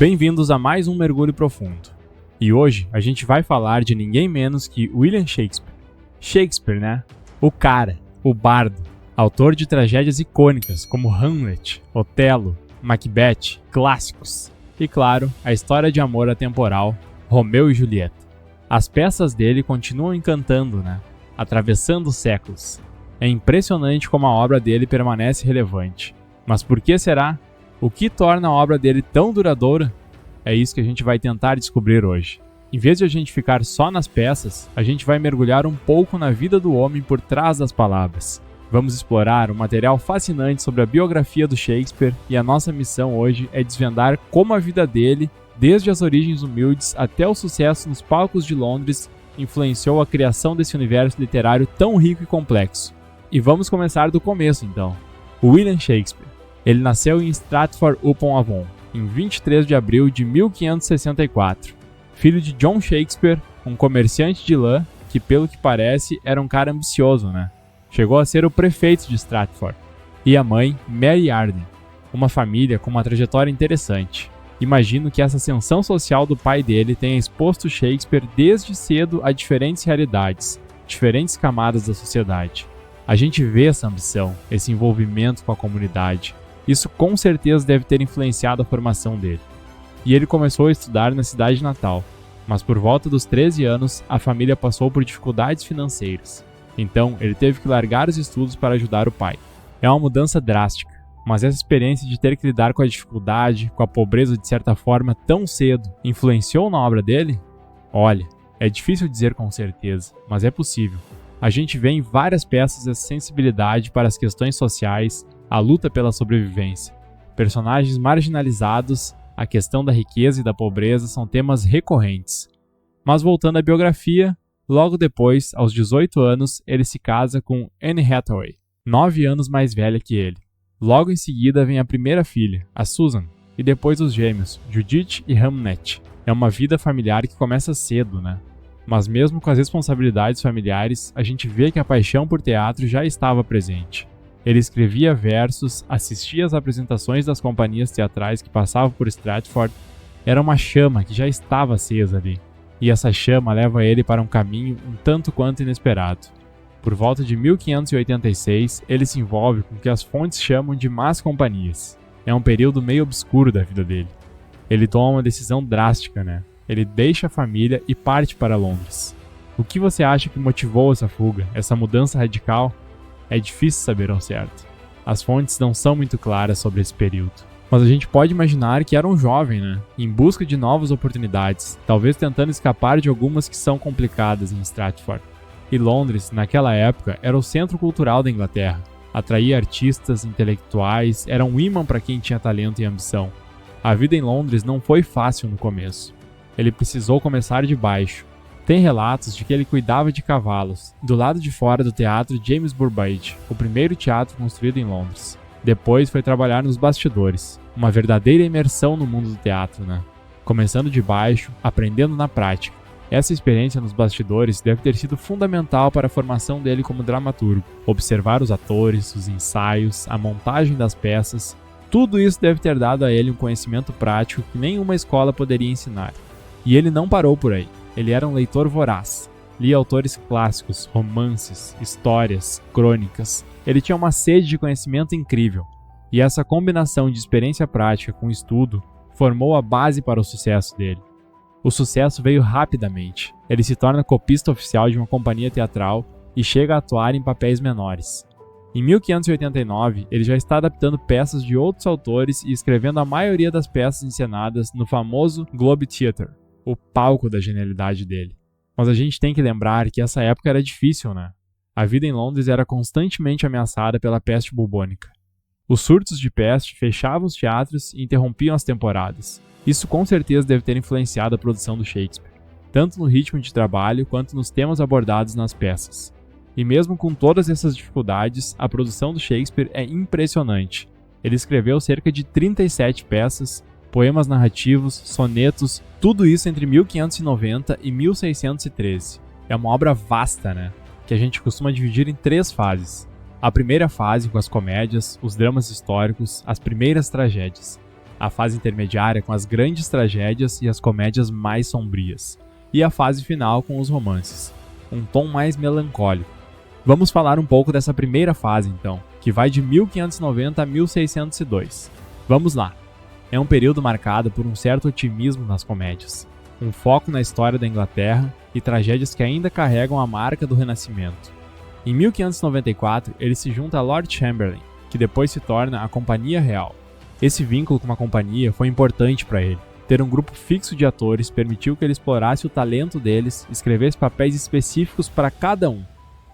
Bem-vindos a mais um Mergulho Profundo. E hoje a gente vai falar de ninguém menos que William Shakespeare. Shakespeare, né? O cara, o bardo, autor de tragédias icônicas como Hamlet, Otelo, Macbeth, clássicos. E claro, a história de amor atemporal, Romeu e Julieta. As peças dele continuam encantando, né? Atravessando os séculos. É impressionante como a obra dele permanece relevante. Mas por que será? O que torna a obra dele tão duradoura? É isso que a gente vai tentar descobrir hoje. Em vez de a gente ficar só nas peças, a gente vai mergulhar um pouco na vida do homem por trás das palavras. Vamos explorar um material fascinante sobre a biografia do Shakespeare e a nossa missão hoje é desvendar como a vida dele, desde as origens humildes até o sucesso nos palcos de Londres, influenciou a criação desse universo literário tão rico e complexo. E vamos começar do começo então. William Shakespeare. Ele nasceu em Stratford-upon-Avon, em 23 de abril de 1564. Filho de John Shakespeare, um comerciante de lã que, pelo que parece, era um cara ambicioso, né? Chegou a ser o prefeito de Stratford. E a mãe, Mary Arden, uma família com uma trajetória interessante. Imagino que essa ascensão social do pai dele tenha exposto Shakespeare desde cedo a diferentes realidades, diferentes camadas da sociedade. A gente vê essa ambição, esse envolvimento com a comunidade. Isso com certeza deve ter influenciado a formação dele. E ele começou a estudar na cidade natal, mas por volta dos 13 anos, a família passou por dificuldades financeiras. Então, ele teve que largar os estudos para ajudar o pai. É uma mudança drástica, mas essa experiência de ter que lidar com a dificuldade, com a pobreza de certa forma tão cedo, influenciou na obra dele? Olha, é difícil dizer com certeza, mas é possível. A gente vê em várias peças essa sensibilidade para as questões sociais, a luta pela sobrevivência. Personagens marginalizados, a questão da riqueza e da pobreza são temas recorrentes. Mas voltando à biografia, logo depois, aos 18 anos, ele se casa com Anne Hathaway, 9 anos mais velha que ele. Logo em seguida vem a primeira filha, a Susan, e depois os gêmeos, Judith e Hamnet. É uma vida familiar que começa cedo, né? Mas mesmo com as responsabilidades familiares, a gente vê que a paixão por teatro já estava presente. Ele escrevia versos, assistia às apresentações das companhias teatrais que passavam por Stratford. Era uma chama que já estava acesa ali. E essa chama leva ele para um caminho um tanto quanto inesperado. Por volta de 1586, ele se envolve com o que as fontes chamam de más companhias. É um período meio obscuro da vida dele. Ele toma uma decisão drástica, né? Ele deixa a família e parte para Londres. O que você acha que motivou essa fuga, essa mudança radical? É difícil saber ao certo. As fontes não são muito claras sobre esse período. Mas a gente pode imaginar que era um jovem, né? Em busca de novas oportunidades, talvez tentando escapar de algumas que são complicadas em Stratford. E Londres, naquela época, era o centro cultural da Inglaterra. Atraía artistas, intelectuais, era um imã para quem tinha talento e ambição. A vida em Londres não foi fácil no começo. Ele precisou começar de baixo. Tem relatos de que ele cuidava de cavalos, do lado de fora do teatro James Burbage, o primeiro teatro construído em Londres. Depois foi trabalhar nos bastidores, uma verdadeira imersão no mundo do teatro, né? Começando de baixo, aprendendo na prática. Essa experiência nos bastidores deve ter sido fundamental para a formação dele como dramaturgo. Observar os atores, os ensaios, a montagem das peças, tudo isso deve ter dado a ele um conhecimento prático que nenhuma escola poderia ensinar. E ele não parou por aí. Ele era um leitor voraz. Lia autores clássicos, romances, histórias, crônicas. Ele tinha uma sede de conhecimento incrível. E essa combinação de experiência prática com estudo formou a base para o sucesso dele. O sucesso veio rapidamente. Ele se torna copista oficial de uma companhia teatral e chega a atuar em papéis menores. Em 1589, ele já está adaptando peças de outros autores e escrevendo a maioria das peças encenadas no famoso Globe Theatre, o palco da genialidade dele. Mas a gente tem que lembrar que essa época era difícil, né? A vida em Londres era constantemente ameaçada pela peste bubônica. Os surtos de peste fechavam os teatros e interrompiam as temporadas. Isso com certeza deve ter influenciado a produção do Shakespeare, tanto no ritmo de trabalho quanto nos temas abordados nas peças. E mesmo com todas essas dificuldades, a produção do Shakespeare é impressionante. Ele escreveu cerca de 37 peças, poemas narrativos, sonetos, tudo isso entre 1590 e 1613. É uma obra vasta, né? Que a gente costuma dividir em 3 fases. A primeira fase com as comédias, os dramas históricos, as primeiras tragédias. a fase intermediária com as grandes tragédias e as comédias mais sombrias, e a fase final com os romances, um tom mais melancólico. Vamos falar um pouco dessa primeira fase então, que vai de 1590 a 1602. Vamos lá! É um período marcado por um certo otimismo nas comédias, um foco na história da Inglaterra e tragédias que ainda carregam a marca do Renascimento. Em 1594, ele se junta a Lord Chamberlain, que depois se torna a Companhia Real. Esse vínculo com a companhia foi importante para ele. Ter um grupo fixo de atores permitiu que ele explorasse o talento deles e escrevesse papéis específicos para cada um.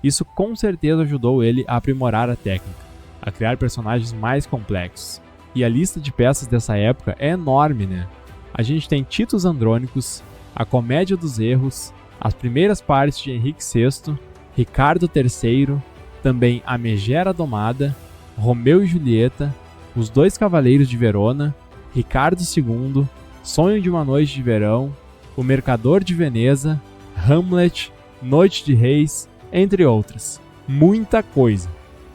Isso com certeza ajudou ele a aprimorar a técnica, a criar personagens mais complexos. E a lista de peças dessa época é enorme, né? A gente tem Titus Andrônicos, a Comédia dos Erros, as primeiras partes de Henrique VI, Ricardo III, também a Megera Domada, Romeu e Julieta, Os Dois Cavaleiros de Verona, Ricardo II, Sonho de uma Noite de Verão, O Mercador de Veneza, Hamlet, Noite de Reis, entre outras. Muita coisa.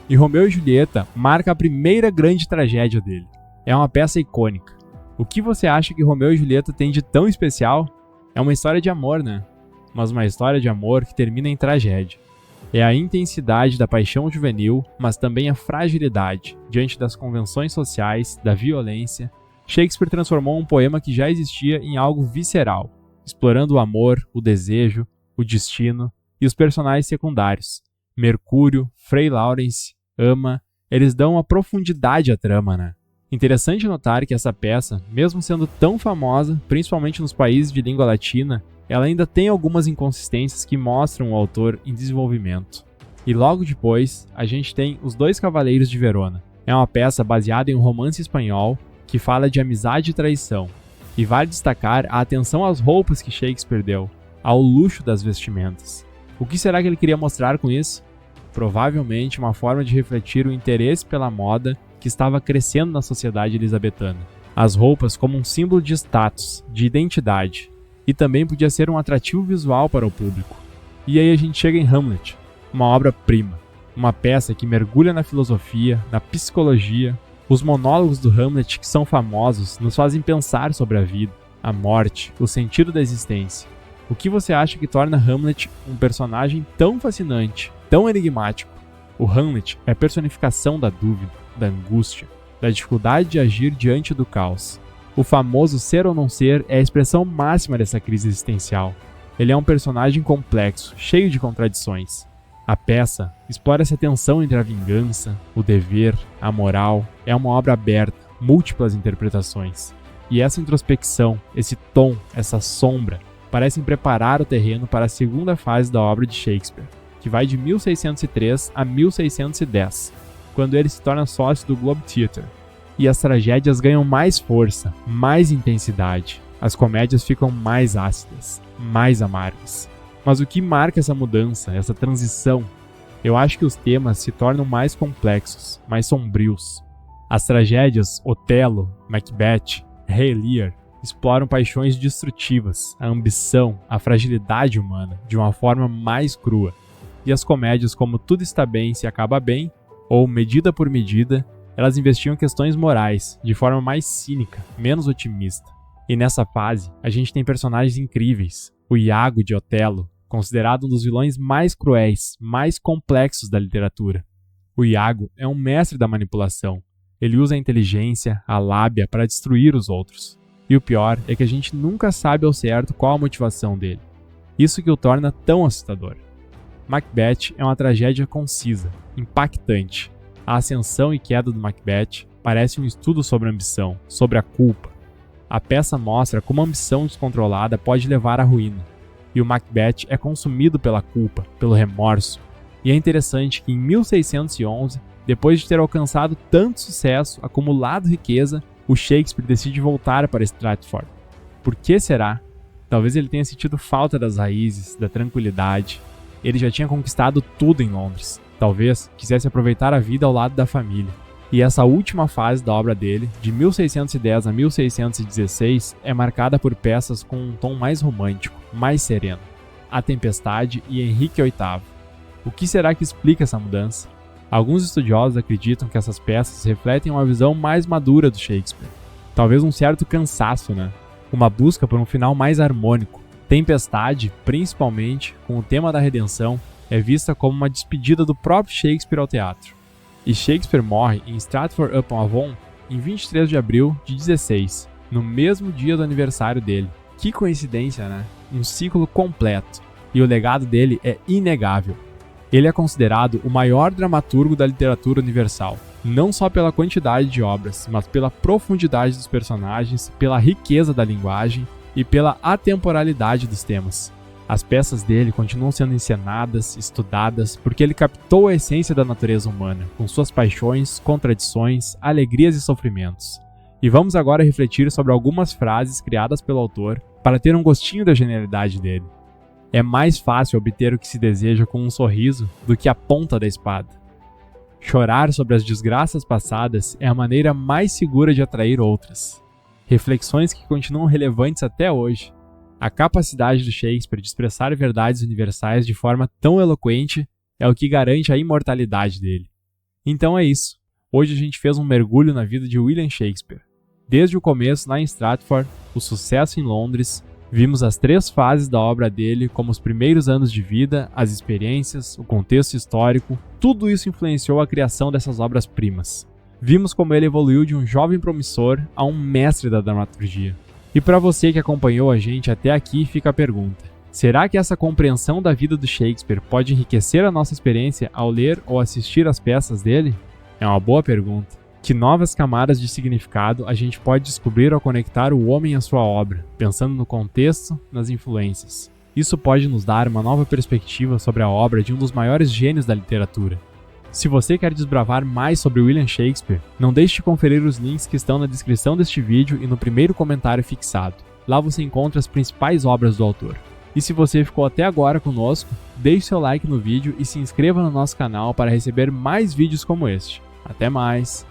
E Romeu e Julieta marca a primeira grande tragédia dele. É uma peça icônica. O que você acha que Romeu e Julieta tem de tão especial? É uma história de amor, né? Mas uma história de amor que termina em tragédia. É a intensidade da paixão juvenil, mas também a fragilidade diante das convenções sociais, da violência. Shakespeare transformou um poema que já existia em algo visceral, explorando o amor, o desejo, o destino e os personagens secundários. Mercúrio, Frei Lawrence, Ama, eles dão uma profundidade à trama, né? Interessante notar que essa peça, mesmo sendo tão famosa, principalmente nos países de língua latina, ela ainda tem algumas inconsistências que mostram o autor em desenvolvimento. E logo depois, a gente tem Os Dois Cavaleiros de Verona. É uma peça baseada em um romance espanhol que fala de amizade e traição. E vale destacar a atenção às roupas que Shakespeare deu, ao luxo das vestimentas. O que será que ele queria mostrar com isso? Provavelmente uma forma de refletir o interesse pela moda que estava crescendo na sociedade elizabetana. As roupas como um símbolo de status, de identidade, e também podia ser um atrativo visual para o público. E aí a gente chega em Hamlet, uma obra-prima, uma peça que mergulha na filosofia, na psicologia. Os monólogos do Hamlet, que são famosos, nos fazem pensar sobre a vida, a morte, o sentido da existência. O que você acha que torna Hamlet um personagem tão fascinante, tão enigmático? O Hamlet é a personificação da dúvida, da angústia, da dificuldade de agir diante do caos. O famoso ser ou não ser é a expressão máxima dessa crise existencial. Ele é um personagem complexo, cheio de contradições. A peça explora essa tensão entre a vingança, o dever, a moral. É uma obra aberta, múltiplas interpretações. E essa introspecção, esse tom, essa sombra, parecem preparar o terreno para a segunda fase da obra de Shakespeare, que vai de 1603 a 1610, quando ele se torna sócio do Globe Theatre. E as tragédias ganham mais força, mais intensidade. As comédias ficam mais ácidas, mais amargas. Mas o que marca essa mudança, essa transição? Eu acho que os temas se tornam mais complexos, mais sombrios. As tragédias Otelo, Macbeth, Rei Lear exploram paixões destrutivas, a ambição, a fragilidade humana, de uma forma mais crua. E as comédias como Tudo Está Bem Se Acaba Bem, ou Medida por Medida, elas investiam questões morais, de forma mais cínica, menos otimista. E nessa fase, a gente tem personagens incríveis. O Iago de Otelo, considerado um dos vilões mais cruéis, mais complexos da literatura. O Iago é um mestre da manipulação. Ele usa a inteligência, a lábia para destruir os outros. E o pior é que a gente nunca sabe ao certo qual a motivação dele. Isso que o torna tão assustador. Macbeth é uma tragédia concisa, impactante. A ascensão e queda do Macbeth parece um estudo sobre a ambição, sobre a culpa. A peça mostra como a ambição descontrolada pode levar à ruína. E o Macbeth é consumido pela culpa, pelo remorso. E é interessante que em 1611, depois de ter alcançado tanto sucesso, acumulado riqueza, o Shakespeare decide voltar para Stratford. Por que será? Talvez ele tenha sentido falta das raízes, da tranquilidade. Ele já tinha conquistado tudo em Londres. Talvez quisesse aproveitar a vida ao lado da família. E essa última fase da obra dele, de 1610 a 1616, é marcada por peças com um tom mais romântico, mais sereno. A Tempestade e Henrique VIII. O que será que explica essa mudança? Alguns estudiosos acreditam que essas peças refletem uma visão mais madura do Shakespeare. talvez um certo cansaço, né? Uma busca por um final mais harmônico. Tempestade, principalmente com o tema da redenção, é vista como uma despedida do próprio Shakespeare ao teatro. E Shakespeare morre em Stratford-upon-Avon em 23 de abril de 16, no mesmo dia do aniversário dele. Que coincidência, né? Um ciclo completo. E o legado dele é inegável. Ele é considerado o maior dramaturgo da literatura universal, não só pela quantidade de obras, mas pela profundidade dos personagens, pela riqueza da linguagem e pela atemporalidade dos temas. As peças dele continuam sendo encenadas, estudadas, porque ele captou a essência da natureza humana, com suas paixões, contradições, alegrias e sofrimentos. E vamos agora refletir sobre algumas frases criadas pelo autor para ter um gostinho da genialidade dele. É mais fácil obter o que se deseja com um sorriso do que a ponta da espada. Chorar sobre as desgraças passadas é a maneira mais segura de atrair outras. Reflexões que continuam relevantes até hoje. A capacidade do Shakespeare de expressar verdades universais de forma tão eloquente é o que garante a imortalidade dele. Então é isso. Hoje a gente fez um mergulho na vida de William Shakespeare. Desde o começo lá em Stratford, o sucesso em Londres, vimos as 3 fases da obra dele, como os primeiros anos de vida, as experiências, o contexto histórico, tudo isso influenciou a criação dessas obras-primas. Vimos como ele evoluiu de um jovem promissor a um mestre da dramaturgia. E para você que acompanhou a gente até aqui, fica a pergunta: será que essa compreensão da vida do Shakespeare pode enriquecer a nossa experiência ao ler ou assistir às peças dele? É uma boa pergunta. Que novas camadas de significado a gente pode descobrir ao conectar o homem à sua obra, pensando no contexto, nas influências. Isso pode nos dar uma nova perspectiva sobre a obra de um dos maiores gênios da literatura. Se você quer desbravar mais sobre William Shakespeare, não deixe de conferir os links que estão na descrição deste vídeo e no primeiro comentário fixado. Lá você encontra as principais obras do autor. E se você ficou até agora conosco, deixe seu like no vídeo e se inscreva no nosso canal para receber mais vídeos como este. Até mais!